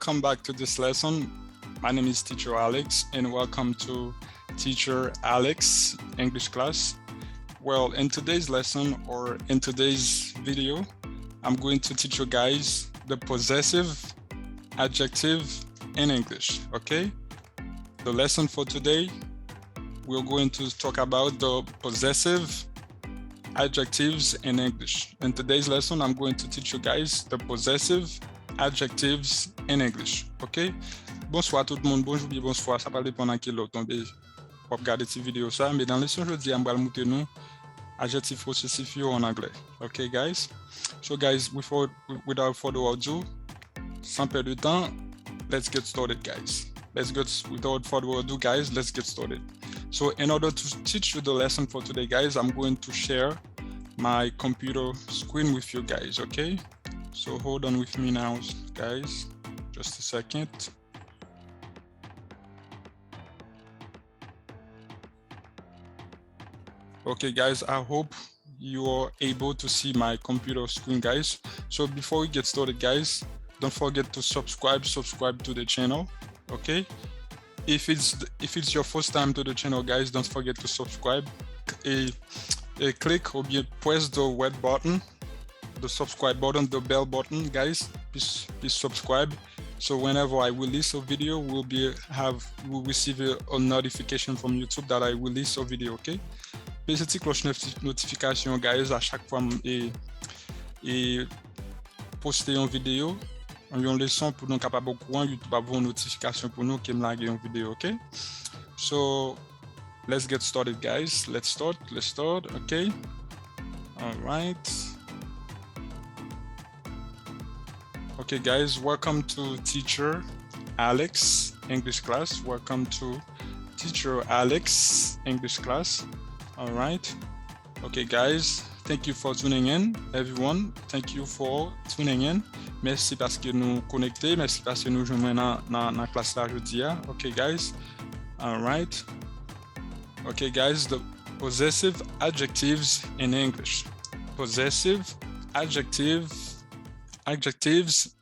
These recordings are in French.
welcome back to this lesson. My name is Teacher Alex and welcome to Teacher Alex English class. Well, in today's lesson or in today's video, I'm going to teach you guys the possessive adjective in English, okay? The lesson for today, we're going to talk about the possessive adjectives in English. In today's lesson, I'm going to teach you guys the possessive adjectives in English, ok? Bonsoir tout le monde, bonjour, bien bonsoir, ça parle pendant qu'il est tombé pour regarder cette vidéo ça, mais dans la leçon aujourd'hui, on va monter nous adjectif possessif en anglais, ok guys? So guys, without further ado, sans perdre de temps, let's get started guys. Without further ado guys, let's get started. So in order to teach you the lesson for today guys, I'm going to share my computer screen with you guys, okay? So hold on with me now guys, just a second. Okay guys, I hope you are able to see my computer screen guys. So before we get started guys, don't forget to subscribe to the channel, okay? If it's your first time to the channel guys, don't forget to subscribe and click or press the red button, the subscribe button, the bell button guys. Please subscribe, so whenever I release a video, we'll receive a notification from YouTube that I release a video, okay? Petite cloche notification guys à chaque fois et poster une vidéo, une leçon pour nous capable au courant, YouTube avoir une notification pour nous qui me lage une vidéo, okay? So let's get started guys. Let's start, okay? All right. Okay guys, welcome to Teacher Alex English class. Welcome to Teacher Alex English class. All right. Okay guys, thank you for tuning in everyone. Thank you for tuning in. Merci parce que nous connectez, merci parce que nous jouons dans classe là aujourd'hui. Okay guys. All right. Okay guys, the possessive adjectives in English. Possessive adjectives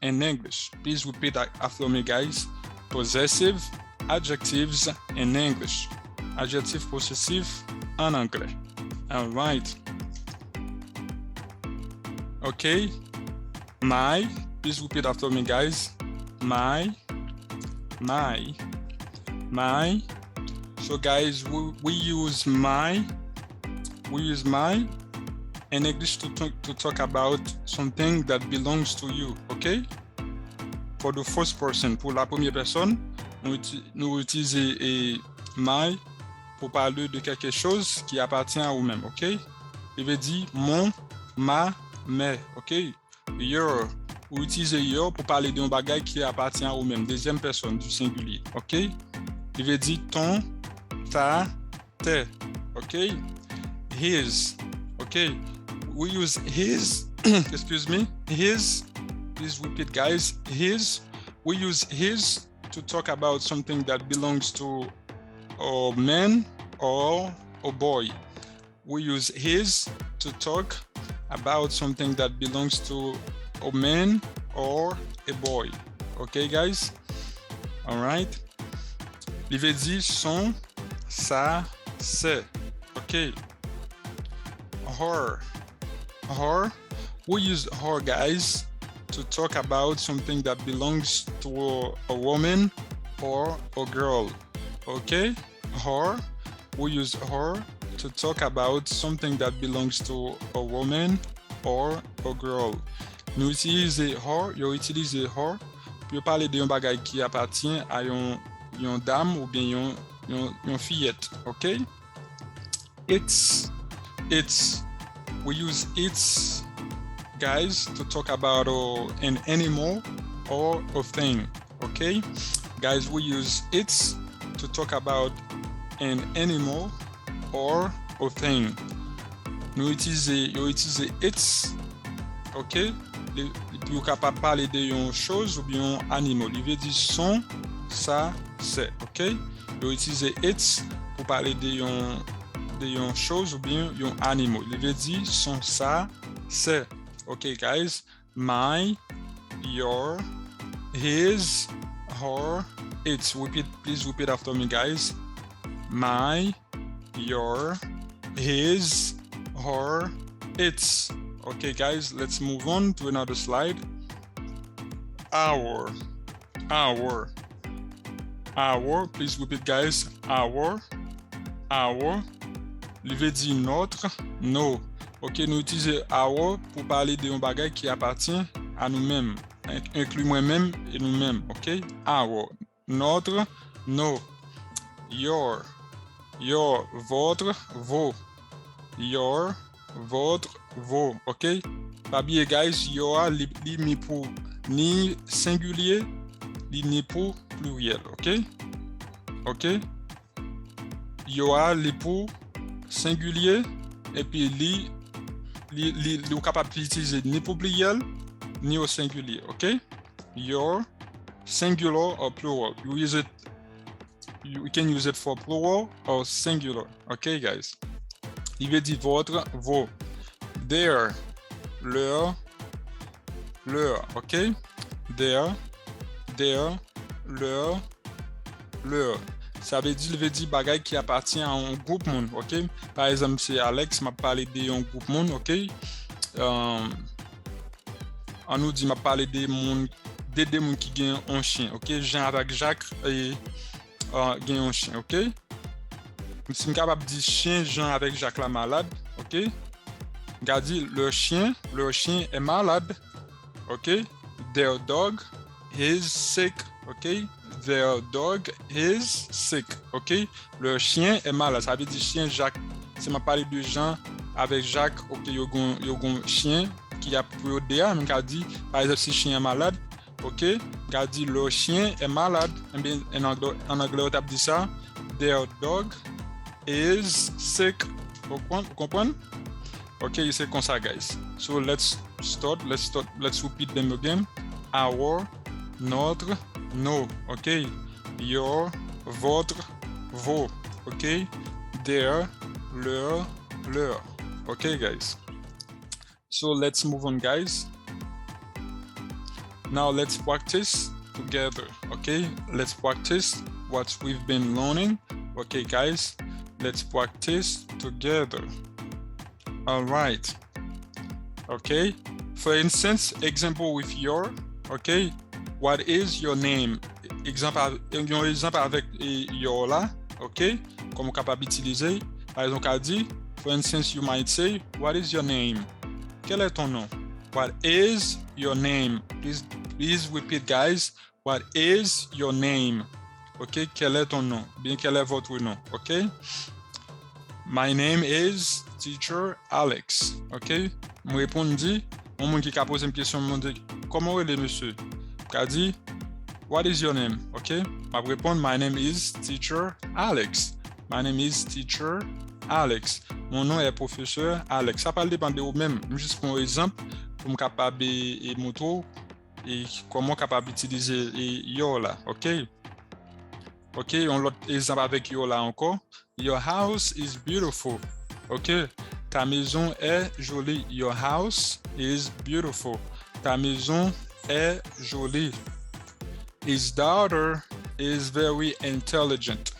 in English. Please repeat after me guys. Possessive adjectives in English. Adjectif possessif en anglais. All right. Okay. My. Please repeat after me, guys. My. So, guys, we use my in English to talk about something that belongs to you. Okay. For the first person, pour la première personne, nous utilisons my pour parler de quelque chose qui appartient à vous-même, ok? Il veut dire mon, ma, mes, ok? Your, ou utiliser your pour parler d'un bagage qui appartient à vous-même, deuxième personne du singulier, ok? Il veut dire ton, ta, tes, ok? His, ok? We use his, excuse me, his, please repeat guys, his, we use his to talk about something that belongs to a man or a boy. We use his to talk about something that belongs to a man or a boy. Okay, guys? All right? Il veut dire son, sa, c'est. Okay. Her. We use her, guys, to talk about something that belongs to a woman or a girl. Okay? Her. We use her to talk about something that belongs to a woman or a girl. Nous utilisons her, yo utilise her pour parler d'un bagage qui appartient à une dame ou bien une fillette, okay? It's. We use it's, guys, to talk about an animal or a thing, okay? Guys, we use it's to talk about an animal or a thing. Nous utilisons it's, ok? Vous capable parler de chose ou bien animal. Il veut dire son, ça, c'est, ok? Vous utilisez it's pour parler de chose ou bien un animal. Il veut dire son, ça, c'est. Ok, guys? My, your, his, her, its. Please repeat after me, guys. My, your, his, her, its. Okay, guys, let's move on to another slide. Our, please repeat, guys. Our, il veut dire notre, nos. Ok, nous utilisons our pour parler de un bagage qui appartient à nous-mêmes, inclut moi-même et nous-mêmes. Ok, our, notre, nos. Your, votre, vos. Your, votre, vos. Ok, pas bien, guys, your, ni pour ni singulier, ni pour pluriel. Ok, your, li pour singulier, et puis li capable d'utiliser ni pour pluriel, ni au singulier. Ok, your, singular or plural. You can use it for plural or singular. Okay, guys. Il veut dire votre, vos. Their, leur. Ok? Their, leur. Ça veut dire bagay qui appartient à un groupe monde. Ok? Par exemple, c'est Alex m'a parlé d'un groupe monde. Ok? On nous dit m'a parlé des monde qui gagnent un chien. Ok? Jean avec Jacques et gagne un chien, ok? Si je suis capable de dire chien, Jean avec Jacques la malade, ok? Je dis le chien est malade, ok? Their dog is sick, ok? Their dog is sick, ok? Le chien est malade, ça veut dire chien Jacques. Si je parle de Jean avec Jacques, ok, il y a un chien qui a pour DA, mais je dis par exemple si le chien est malade, ok, qu'a dit le chien est malade. En anglais, on dit ça. Their dog is sick. Vous comprenez? Ok, c'est comme ça, guys. So let's start. Let's repeat them again. Our, notre, nos. Ok. Your, votre, vos. Ok. Their, leur. Ok, guys. So let's move on, guys. Now let's practice together, okay? Let's practice what we've been learning. Okay, guys, let's practice together. All right. Okay. For instance, example with your, okay? What is your name? Exemple avec your là, okay? Comme capable d'utiliser. Par exemple, on dit, for instance, you might say, what is your name? Quel est ton nom? What is your name? Please repeat, guys. What is your name? Ok, quel est ton nom? Bien, quel est votre nom? Ok. My name is Teacher Alex. Ok. Je répondis, mon qui a posé une question, me dit, comment est-ce monsieur? Il a dit, what is your name? Ok. Je réponds, my name is Teacher Alex. My name is Teacher Alex. Mon nom est professeur Alex. Ça parle dépendre de vous-même. Juste pour un exemple, pour me capable et moto et comment capable d'utiliser yo là, ok? Ok, on l'autre exemple avec yo là encore. Your house is beautiful. Ok, ta maison est jolie. Your house is beautiful. Ta maison est jolie. His daughter is very intelligent.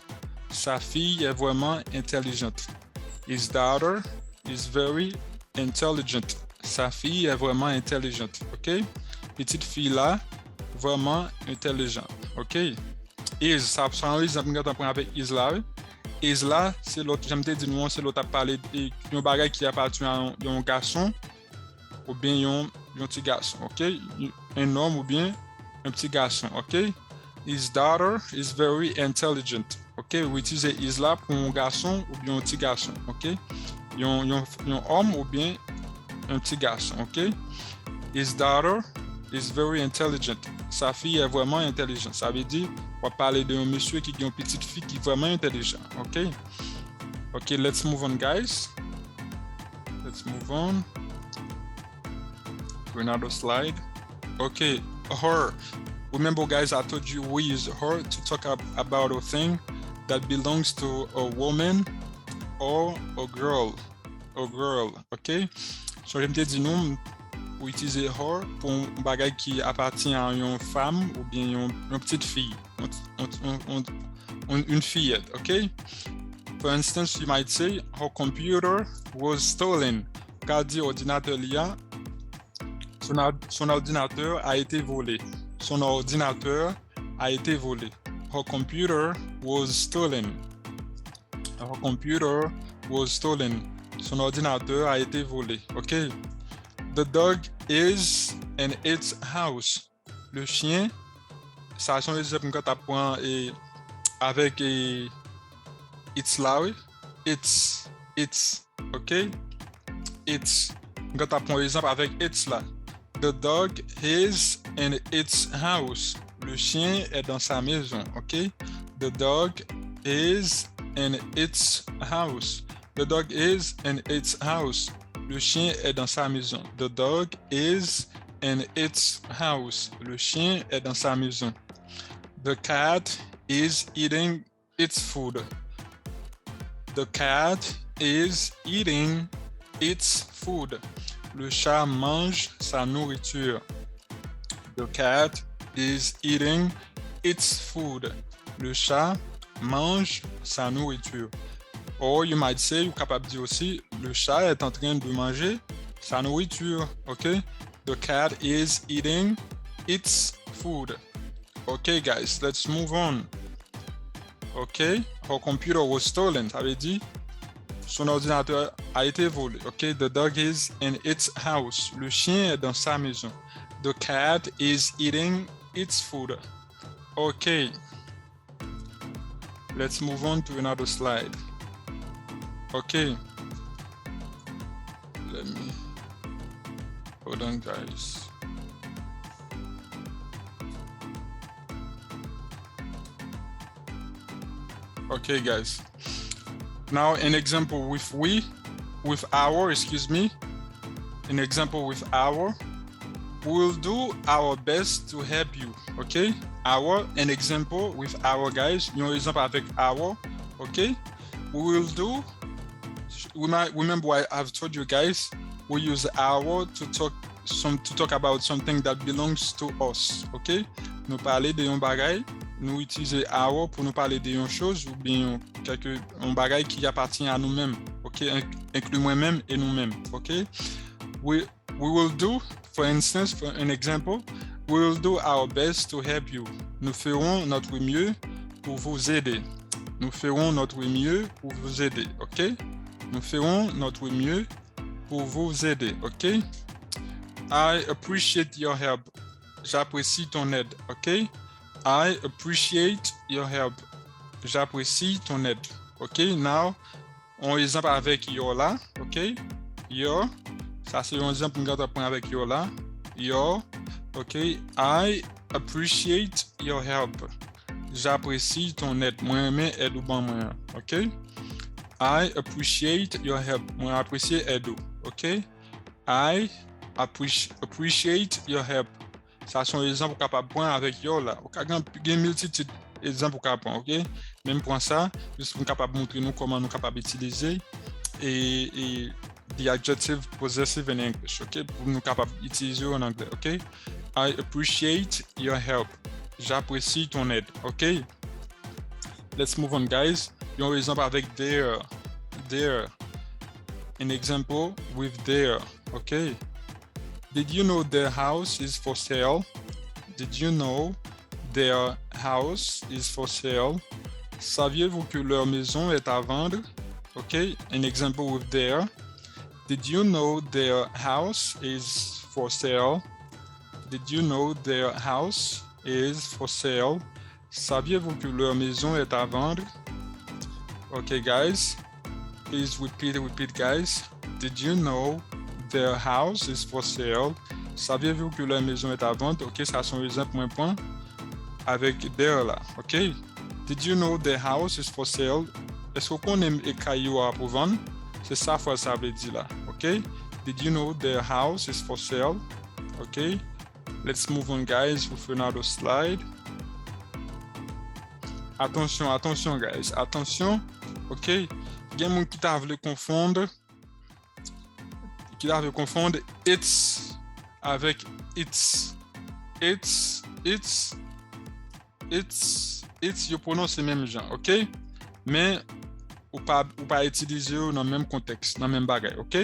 Sa fille est vraiment intelligente. His daughter is very intelligent. Sa fille est vraiment intelligente. Ok? Petite fille là, vraiment intelligente. Ok? Is, ça prend l'exemple que tu avec is là. Is là, c'est l'autre, j'aime te dire, c'est l'autre à parler d'un bagage qui appartient à un garçon ou bien un petit garçon. Ok? Un homme ou bien un petit garçon. Ok? His daughter is very intelligent. Ok? Vous utilisez is là pour un garçon ou bien un petit garçon. Ok? Un homme ou bien un petit garçon. Ok? His daughter is very intelligent. Sa fille est vraiment intelligente. Ça veut dire, on va parler d'un monsieur qui a une petite fille qui est vraiment intelligente. Ok? Ok, let's move on, guys. Let's move on to another slide. Okay, her. Remember, guys, I told you we use her to talk about a thing that belongs to a woman or a girl. Okay? So, je me dis, nous, ou utiliser her pour un bagage qui appartient à une femme ou bien une petite fille, une fillette, ok? For instance, you might say, her computer was stolen. Car dit ordinateur l'IA, son ordinateur a été volé. Son ordinateur a été volé. Her computer was stolen. Her computer was stolen. Son ordinateur a été volé. OK? The dog is in its house. Le chien, ça sont les exemples quand tu apprends avec it's là, it's, OK? It's. Quand tu apprends l'exemple avec it's là. The dog is in its house. Le chien est dans sa maison, OK? The dog is in its house. The dog is in its house. Le chien est dans sa maison. The dog is in its house. Le chien est dans sa maison. The cat is eating its food. The cat is eating its food. Le chat mange sa nourriture. The cat is eating its food. Le chat mange sa nourriture. Or you might say, ou capable de dire aussi, le chat est en train de manger sa nourriture. Okay? The cat is eating its food. Okay, guys, let's move on. Okay? Her computer was stolen. Ça veut dire, son ordinateur a été volé. Okay? The dog is in its house. Le chien est dans sa maison. The cat is eating its food. Okay. Let's move on to another slide. Okay. Let me... Hold on, guys. Okay, guys. Now, an example with our, an example with our, we'll do our best to help you, okay? An example with our, guys, un exemple avec our, okay? Remember what I've told you guys, we use our to talk about something that belongs to us, okay? Nous parler de un bagay, nous utiliser our pour nous parler de une chose ou bien un bagay qui appartient à nous-mêmes, ok? Inclut moi-même et nous-mêmes, ok? We will do, for instance, for an example, we will do our best to help you. Nous ferons notre mieux pour vous aider. Nous ferons notre mieux pour vous aider, ok? Nous ferons notre mieux pour vous aider, ok? I appreciate your help. J'apprécie ton aide, ok? I appreciate your help. J'apprécie ton aide, ok? Now, on exemple avec your là, ok? Your, ça c'est un exemple qu'on va prendre avec your là. Your, ok? I appreciate your help. J'apprécie ton aide. Moi-même aide ou bon moi, ok? I appreciate your help. Moi apprécier aide, ok? I appreciate your help. Ça sont les exemples capable prendre avec yo là. On a une multitude d'exemples capable prendre, ok? Même pour ça, juste pour capable montrer nous comment nous capable utiliser et the adjective possessive in English, ok? Pour nous capable utiliser en anglais, ok? I appreciate your help. J'apprécie ton aide, ok? Let's move on, guys. Un exemple avec their. An example with their, okay? Did you know their house is for sale? Did you know their house is for sale? Saviez-vous que leur maison est à vendre? Okay, an example with their. Did you know their house is for sale? Did you know their house is for sale? Saviez-vous que leur maison est à vendre? Okay, guys, please repeat, guys. Did you know their house is for sale? Saviez-vous que leur maison est à vendre? Ok, ça sont les exemples point avec their là. Ok, did you know their house is for sale? Est-ce qu'on aime les cailloux pour vendre? C'est ça que ça veut dire là. Ok, did you know their house is for sale? Ok, let's move on, guys, with another slide. Attention, guys, attention. Ok, il y a des gens qui t'a voulu confondre. It's avec its, yo prononce même genre, ok? Mais ou pas utiliser dans le même contexte, dans le même bagage, ok?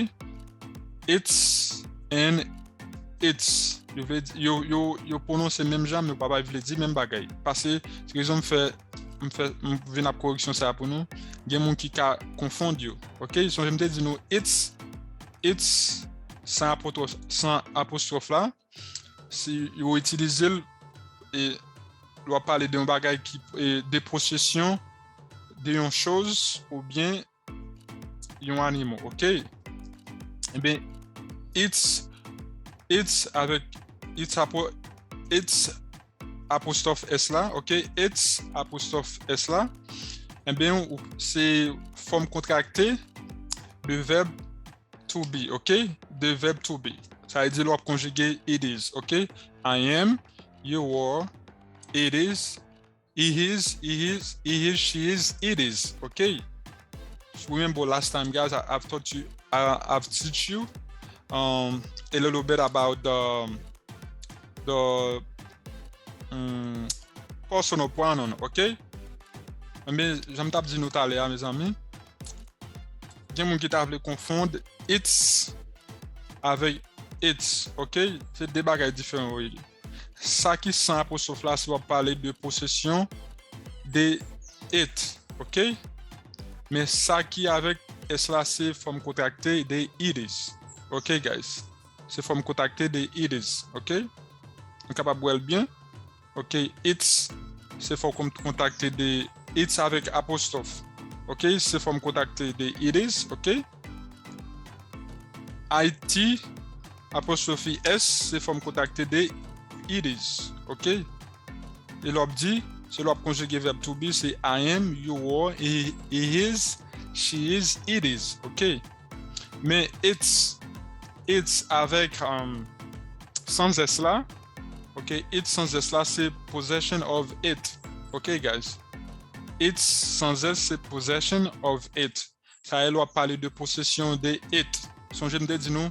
It's and its. Yo prononce même genre, mais pas dire même bagage. Parce que ce que je fais la correction ça pour nous. Il y a des gens qui confondent, ok? Si je me dis nous it's sans apostrophe là, si vous utilisez et doit parler d'un bagage qui des possessions d'une chose ou bien d'un animal, ok? Eh bien, it's avec it's apostrophe s là, ok? It's apostrophe s là, eh bien, c'est forme contractée de verbe to be, ok? De verbe to be. Ça veut dire l'on conjuguer it is, ok? I am, you are, it is, he is, she is, it is, okay? Remember last time, guys, I've taught you a little bit about the personal pronoun, okay? Mais j'aime t'ap dire nous tout à l'heure, mes amis. Il y a des gens qui t'avent confondre it's avec it's, ok? C'est des bagages différents, oui. Ça qui sans apostrophe là, ça va parler de possession de it, ok? Mais ça qui avec S là, c'est forme contractée de it is, ok, guys? C'est forme contractée de it is, ok? On est capable de voir bien, ok? It's, c'est forme contractée de it's avec apostrophe, ok? C'est forme contractée de it is, ok? IT, apostrophe S, c'est forme contractée de it is, ok? Et l'objet, c'est l'objet conjugué verbe to be, c'est I am, you are, he is, she is, it is, ok? Mais it's avec sans S là, ok? It's sans S là, c'est possession of it, ok, guys? It's sans S, c'est possession of it. Ça, elle va parler de possession de it. Son je me dis nous,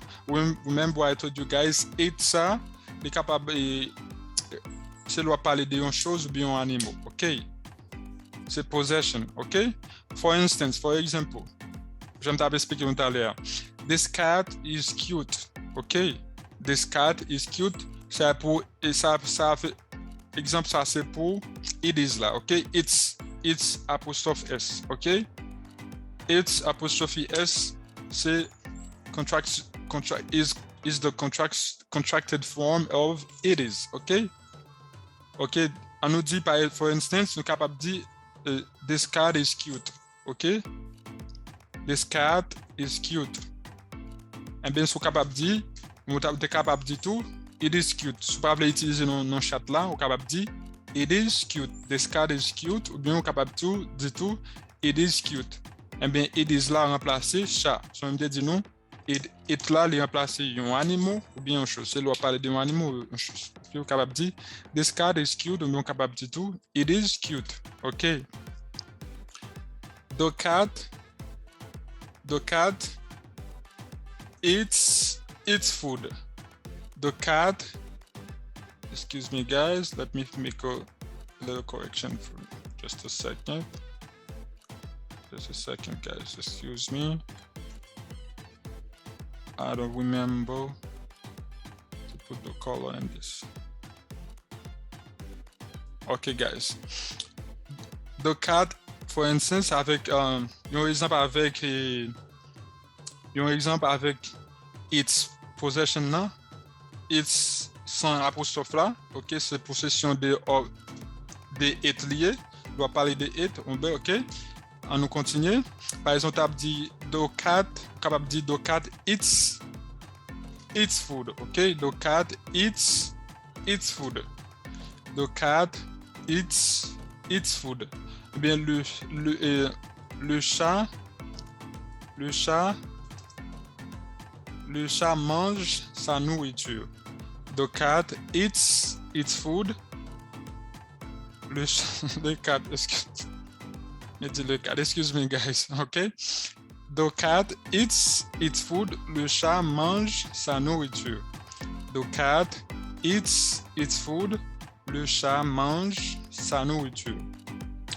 remember I told you guys, it ça, est capable, c'est doit parler de une chose ou bien un animal, ok? C'est possession, ok? For instance, for example, je vais t'expliquer tout à l'heure. This cat is cute, ok? This cat is cute, c'est pour, et ça fait, exemple, ça c'est pour it is là, ok? It's apostrophe S, ok? It's apostrophe S, c'est is the contracted form of it is, ok? Ok, on nous dit, for instance, nous sommes capables de dire this cat is cute, ok? This cat is cute. Et bien, nous sommes capables de dire, nous sommes capables de dire tout, it is cute. Si vous pouvez utiliser dans chat là, vous êtes capable de dire it is cute, this cat is cute, ou bien vous êtes capable de dire tout, it is cute. Et bien, it is là remplacé chat. Si on me dit non, it là, il remplacé un animal ou bien une chose. C'est là, parler d'un animal ou une chose. Puis, vous êtes capable de dire, this cat is cute, ou bien vous êtes capable de dire tout, it is cute. OK. The cat eats its food. The cat, excuse me, guys, let me make a little correction for just a second. Just a second, guys, excuse me. I don't remember to put the color in this. Okay, guys. The cat, for instance, avec un exemple avec its possession là, its sans apostrophe là, ok, c'est possession de it lié, on doit parler de it, ok. On nous continue. Par exemple, on dit the cat, capable de dire the cat eats food, ok? The cat eats food. The cat eats food. Eh bien, le chat mange sa nourriture. The cat eats its food. Le cat, excuse me, guys, ok? The cat eats its food. Le chat mange sa nourriture. the cat eats its food. Le chat mange sa nourriture.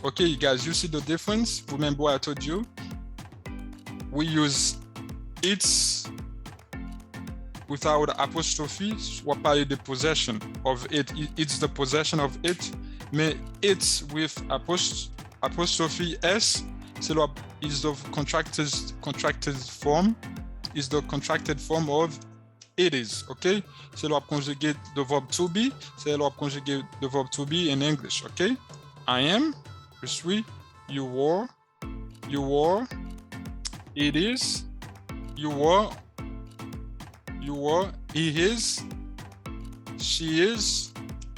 Okay, guys, you see the difference? Remember what I told you? We use its without apostrophe, on va parler de possession of it. It's the possession of it. Mais it's with apostrophe S, is the contracted form. Is the contracted form of it is, okay? C'est le conjugate the verb to be. C'est le conjugate the verb to be in English, okay? I am, je suis, you were, it is, you were, he is, she is,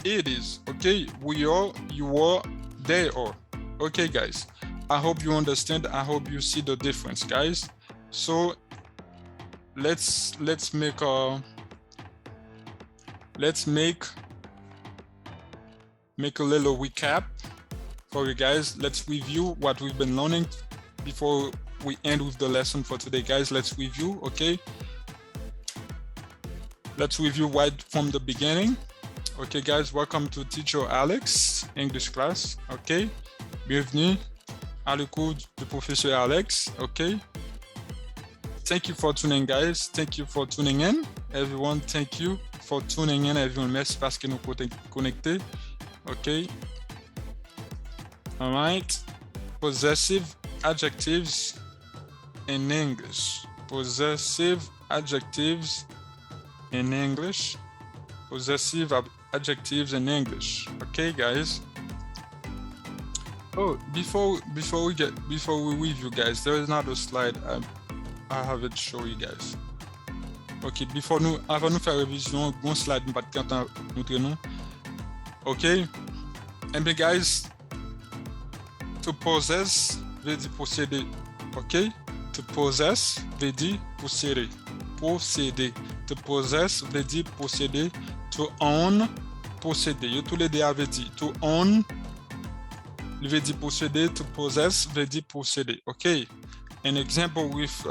it is, okay? We are, you are, they are. Okay, guys, I hope you understand. I hope you see the difference, guys. So let's make a little recap for you guys. Let's review what we've been learning before we end with the lesson for today, guys. Let's review, okay? Let's review right from the beginning. Okay, guys, welcome to Teacher Alex English class. Okay, bienvenue à le cours du professeur Alex. Okay, thank you for tuning, guys. Thank you for tuning in, everyone. Thank you for tuning in, everyone. Merci parce que nous connectés. Okay. All right. Possessive adjectives in English. Possessive adjectives in English. Possessive adjectives in English. Okay, guys. Oh, before we review, guys, there is another slide. I have it show you guys. Okay, avant nous faire révision, bon slide nous pas de temps montrer nous. Okay, and then guys, to possess veut dire posséder. Okay, to possess veut dire posséder. Posséder. To possess veut dire posséder. To own, posséder. Yo tous les deux avaient dit. To own, il veut dire posséder. To possess veut dire posséder. Okay. An example with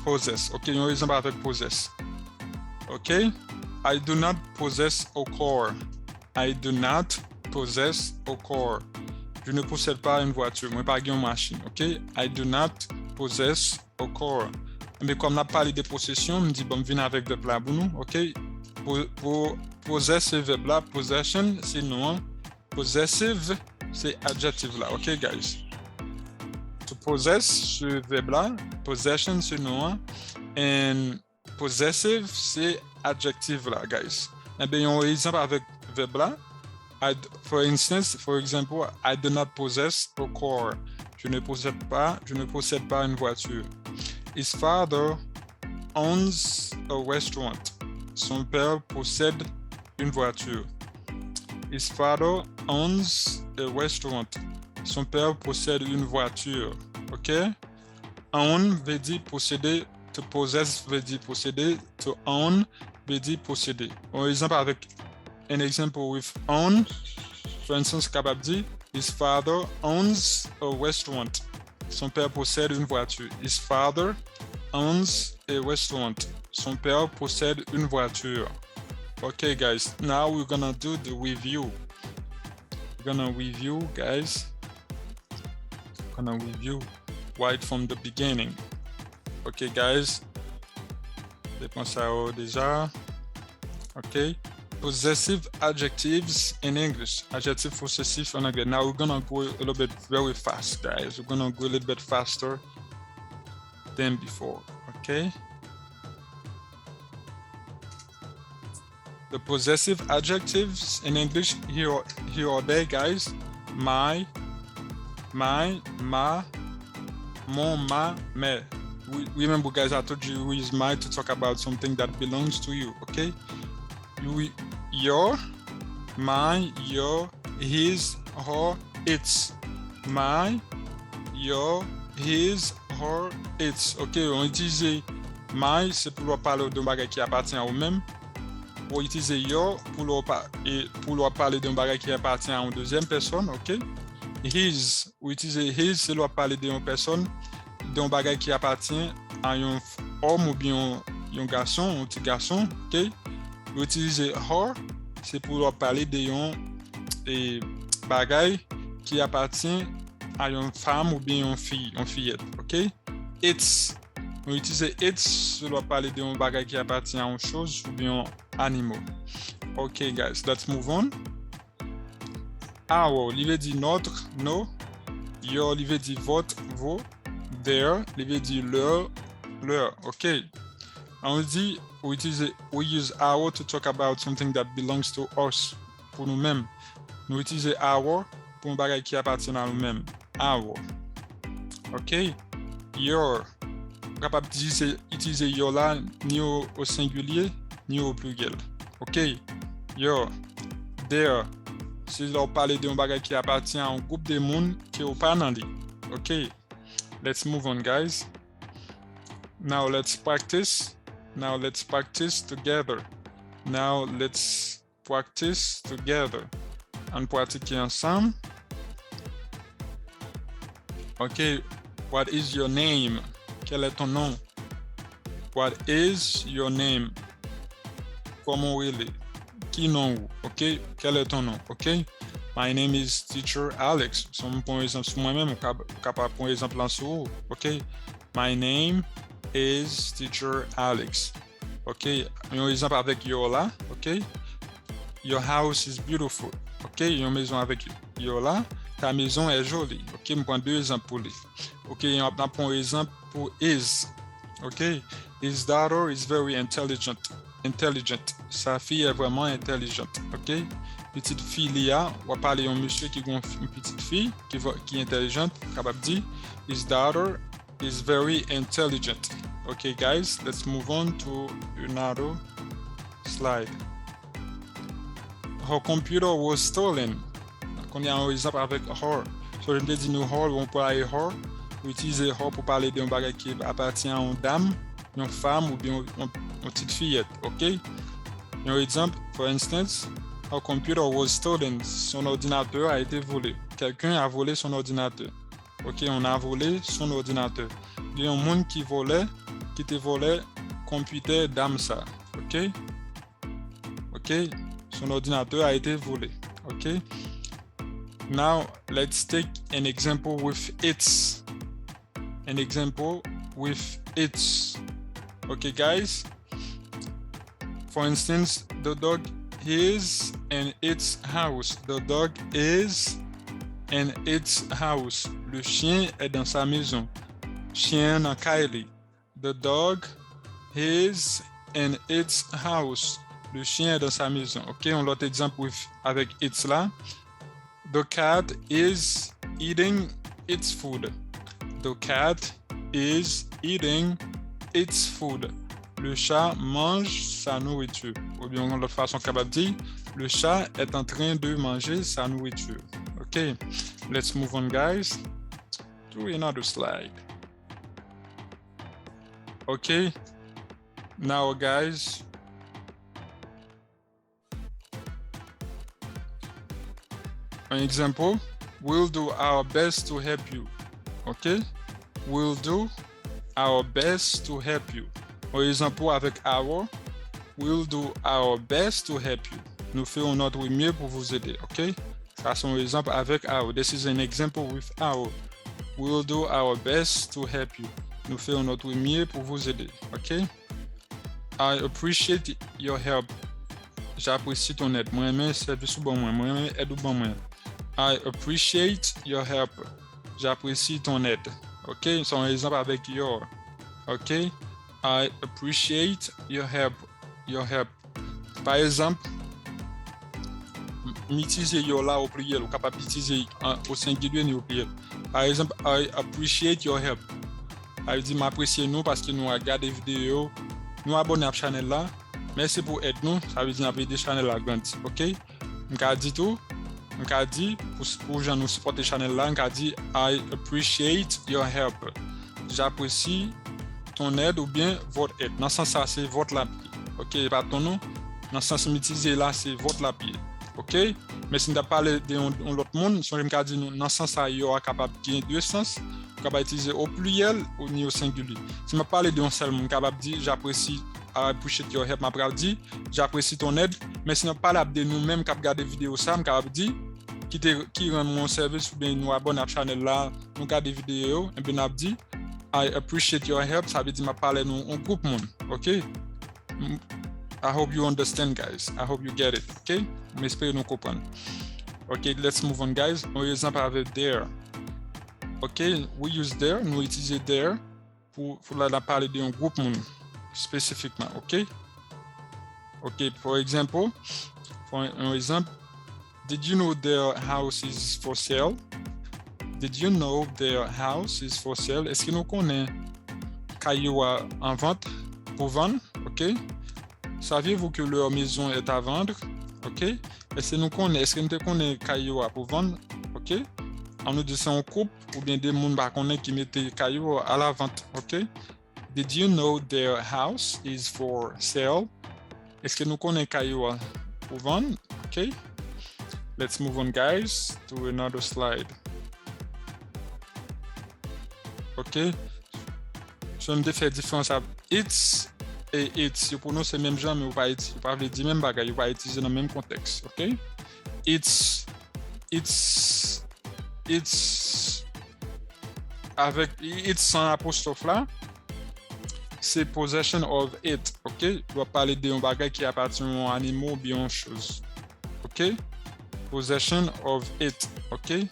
possess. Okay, un exemple avec possess. Okay. I do not possess a car. I do not possess a car. Je ne possède pas une voiture. Moi, pas une machine. Okay. I do not possess a car. Mais comme on a parlé de possession, je me dis bon, je viens avec le verbe là pour nous. Okay. Pour possess ce verbe là, possession, c'est nom. Possessive, c'est adjective là. Okay, guys. To possess ce verbe là, possession, c'est nom. And possessive, c'est adjective là, guys. Eh bien, on a un exemple avec verbe là. For example, I do not possess a car. Je ne possède pas une voiture. His father owns a restaurant. Son père possède une voiture. His father owns a restaurant. Son père possède une voiture. OK? Own veut dire posséder. To possess veut dire posséder. To own veut dire posséder. Un exemple with own. For instance, capable de dire his father owns a restaurant. Son père possède une voiture. His father owns a restaurant. Son père possède une voiture. Okay, guys. Now we're gonna do the review. We're gonna review, guys. We're gonna review right from the beginning. Okay, guys. Dépensez déjà. Okay. Possessive adjectives in English. Adjective possessive in English. Now we're gonna go a little bit very fast, guys. We're gonna go a little bit faster than before. Okay. The possessive adjectives in English here are they, guys. My, my, ma, mon, ma, me. Remember, guys, I told you we use my to talk about something that belongs to you. Okay. Your, my, your, his, her, its. My, your, his, her, its. Ok, on utilise my, c'est pour parler d'un bagage qui appartient à vous-même. Pour utiliser your, pour parler d'un bagage qui appartient à une deuxième personne. Ok. His, ou utiliser his, c'est pour parler d'une personne, d'un bagage qui appartient à un homme ou bien un garçon, un petit garçon, ok? Utiliser her, c'est pour parler de un bagay qui appartient à une femme ou bien une fillette, ok? It's, on utilise it's, ça doit parler d'un bagay qui appartient à une chose ou bien un animal. Ok, guys, let's move on. Our, il veut dire notre, no. Your, il veut dire votre, vos. Their, il veut dire leur, ok? On dit, we use our to talk about something that belongs to us, pour nous-mêmes. Nous utilisons our pour un bagage qui appartient à nous-mêmes. Our. Ok? Your. Capable d'utiliser your là ni au singulier ni au pluriel. Ok? Your. Their. Si l'on parle d'un bagage qui appartient à un groupe de monde qui est pas dans lui. Ok? Let's move on, guys. Now let's practice. Now let's practice together. Now let's practice together. On pratique ensemble. Ok, what is your name? Quel est ton nom? What is your name? Comment il est? Qui nom? Ok, quel est ton nom? Ok, my name is Teacher Alex. Si on prend exemple sur moi-même, capable prendre exemple en sur. Ok, my name is Teacher Alex. Ok, un exemple avec your là. Ok, your house is beautiful. Ok, une maison avec your là. Ta maison est jolie. Ok, je prends deux exemples pour lui. Ok, on prend un exemple pour is. Ok, his daughter is very intelligent. Sa fille est vraiment intelligente. Ok, petite fille Lia, on va parler d'un monsieur qui a une petite fille qui est intelligente. Capable de dire, his daughter is very intelligent. Okay, guys, let's move on to another slide. Her computer was stolen. On a un exemple avec her. So, je me dis nous her, on peut aller her. On utilise her pour parler d'un bagage qui appartient à une dame, une femme ou bien une petite fillette. Ok? Un exemple, for instance, her computer was stolen. Son ordinateur a été volé. Quelqu'un a volé son ordinateur. Ok, on a volé son ordinateur. Il y a un monde qui te volait computer dame ça. Ok? Ok? Son ordinateur a été volé. Ok? Now, let's take an example with its. An example with its. Okay, guys? For instance, the dog is in its house. The dog is in its house. Le chien est dans sa maison. Chien dans Kylie. The dog is in its house. Le chien est dans sa maison. Ok, on l'autre exemple avec its là. The cat is eating its food. The cat is eating its food. Le chat mange sa nourriture. Ou bien de l'autre façon capable de dire, le chat est en train de manger sa nourriture. Ok, let's move on, guys, to another slide. Okay, now guys, an example, we'll do our best to help you. Okay, we'll do our best to help you. Par exemple, avec our, we'll do our best to help you. Nous ferons notre mieux pour vous aider. Okay, ça c'est un exemple avec our. This is an example with our. We'll do our best to help you. Nous ferons notre mieux pour vous aider. Ok? I appreciate your help. J'apprécie ton aide. Moi-même, service bon moi. Moi-même, aide bon moi. I appreciate your help. J'apprécie ton aide. Ok? C'est un exemple avec your. Ok? I appreciate your help. Your help. Par exemple, m'utiliser your là au pluriel. Ou capable d'utiliser au singulier ni au pluriel. Par exemple, I appreciate your help. Ça veut dire m'apprécier nous parce que nous regardons des vidéos, nous abonnons à la chaîne là. Merci pour aider nous. Ça veut dire nous aider la chaîne là grandi. Ok? On dit tout. On dit pour gens nous supporter la chaîne là. On dit I appreciate your help. J'apprécie ton aide ou bien votre aide. Dans ce sens ça c'est votre la pied. Ok? Pas ton nom. Dans ce sens m'utiliser là c'est votre la pied. Ok? Mais si on a parlé de l'autre monde, si on a dit dans ce sens ça il y aura capable de deux sens. Capable d'utiliser au pluriel ou ni au singulier. Si je parle d'un seul monde, capable de dire j'apprécie I appreciate your help. M'a pral di, j'apprécie ton aide. Mais si nous pas là de nous-mêmes qui regarder vidéo ça, m'a dit qui rend mon service ou bien nous abonne à channel là, nous regarder vidéo et bien n'a dit I appreciate your help. Ça veut dire m'a parler nous en groupe monde. OK? I hope you understand, guys. I hope you get it. OK? J'espère nous comprendre. OK, let's move on, guys. On exemple avec there. OK, we use there, nous utilisons there pour la parler d'un groupe spécifiquement. OK? OK, for example, did you know their house is for sale? Did you know their house is for sale? Est-ce que nous connaissons Kayoa en vente pour vendre? OK? Saviez-vous que leur maison est à vendre? OK? Est-ce que nous connaissons Kayoa pour vendre? OK? On nous dit c'est un couple ou bien des gens qui mettent Kayoa à la vente. OK? Did you know their house is for sale? Est-ce que nous connaissons Kayoa pour vendre? OK? Let's move on, guys, to another slide. OK? Je vais me faire différence avec it's et it's. Pour nous, c'est le même genre, mais vous ne pouvez pas dire même bagage, vous pouvez utiliser dans le même contexte. OK? It's avec it's sans apostrophe là, c'est possession of it. OK? Je dois parler d'un bagage qui appartient à un animal ou bien une chose. OK? Possession of it. OK?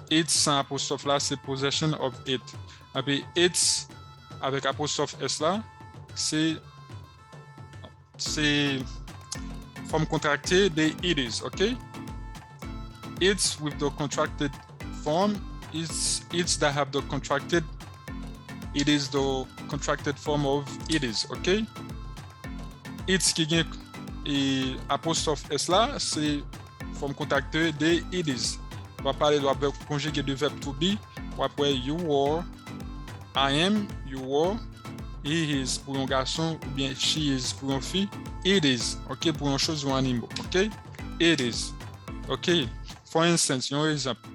It's sans apostrophe là, c'est possession of it. Et puis it's avec apostrophe s là, c'est forme contractée de it is. OK? It's with the contracted form. It's that have the contracted. It is the contracted form of it is. OK? It's qui gagne et apostrophe s là, c'est forme contractée de it is. On va parler de verbe conjugué de verbe to be. Ou après you were, I am, you were, he is pour un garçon ou bien she is pour une fille. It is. OK? Pour une chose ou un animal. OK? It is. OK? For instance, un exemple.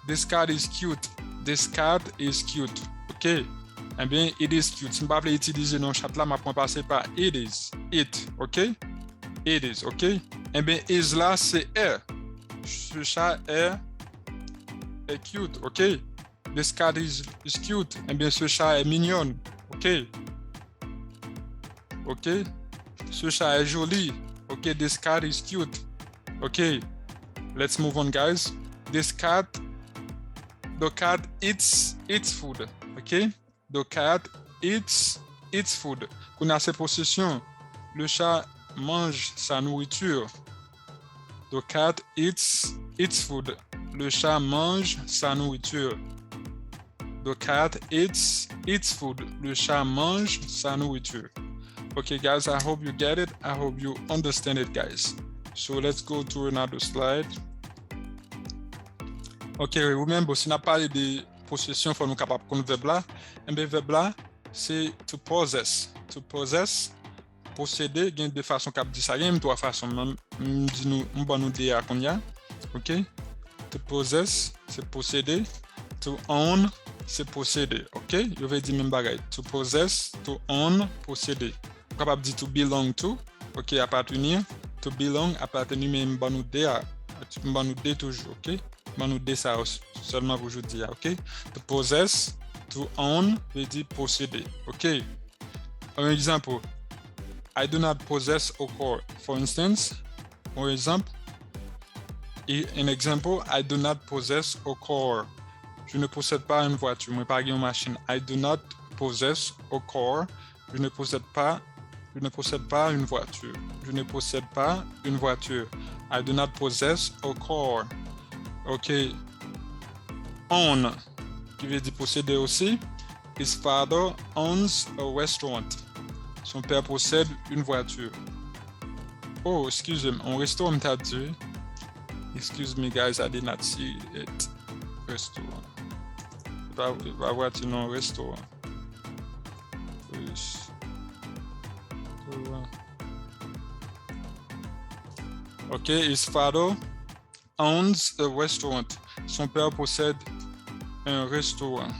This cat is cute. This cat is cute. OK? Eh bien, it is cute. Si je ne peux pas utiliser dans le chat là, je vais passer par it is. It. OK? It is. OK? Eh bien, is là, c'est est. Ce chat est cute. OK? This cat is cute. Eh bien, ce chat est mignon. OK? OK? Ce chat est joli. OK? This cat is cute. OK? Let's move on, guys. The cat eats food. OK? The cat eats food. Qu'on a ces possessions. Le chat mange sa nourriture. The cat eats food. Le chat mange sa nourriture. The cat eats food. Le chat mange sa nourriture. Okay, guys, I hope you get it. I hope you understand it, guys. So let's go to another slide. Ok, remember, si on a parlé de possession, il faut nous capable de connaître le verbe là. Et bien, le verbe là, c'est to possess. To possess, posséder, il y a deux façons qu'on dit ça. Il y a trois façons. On va nous dire à combien. Ok? To possess, c'est posséder. To own, c'est posséder. Ok? Je vais dire même bagaille. To possess, to own, posséder. On est capable de dire to belong to. Ok, appartenir. To belong, appartenir, mais on va nous dire toujours. Ok? On va nous dire ça seulement pour aujourd'hui. Ok? To possess, to own, veut dire posséder. Ok? Un exemple. I do not possess a car. For instance, un exemple. An example, I do not possess a car. Je ne possède pas une voiture. Moi, pas une machine. I do not possess a car. Je ne possède pas une voiture. Je ne possède pas une voiture. I do not possess a car. OK. Own, qui veut dire posséder aussi. His father owns a restaurant. Son père possède une voiture. Oh, excusez-moi. Un restaurant t'a dit. Excuse me, guys, I did not see it. Restaurant. Va voir tu non restaurant. Okay, his father owns a restaurant. Son père possède un restaurant.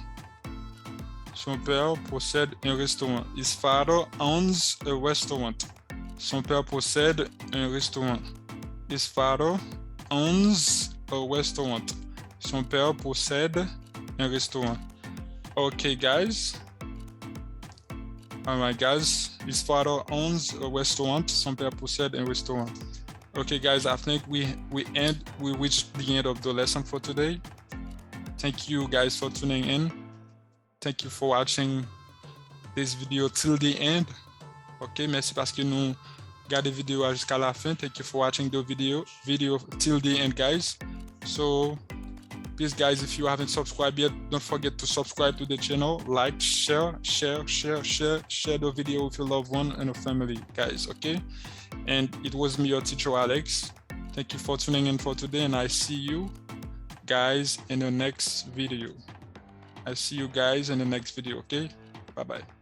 Son père possède un restaurant. His father owns a restaurant. Son père possède un restaurant. His father owns a restaurant. Son père possède un restaurant. Okay, guys. All right, guys. His father owns a restaurant. Son père possède un restaurant. Okay, guys. I think we reached the end of the lesson for today. Thank you, guys, for tuning in. Thank you for watching this video till the end. Okay, merci parce que nous regardez vidéo jusqu'à la fin. Thank you for watching the video till the end, guys. So please, guys, if you haven't subscribed yet, don't forget to subscribe to the channel, like, share the video with your loved one and your family, guys. Okay, and it was me, your teacher Alex. Thank you for tuning in for today, and I see you guys in the next video. I see you guys in the next video. Okay, bye bye.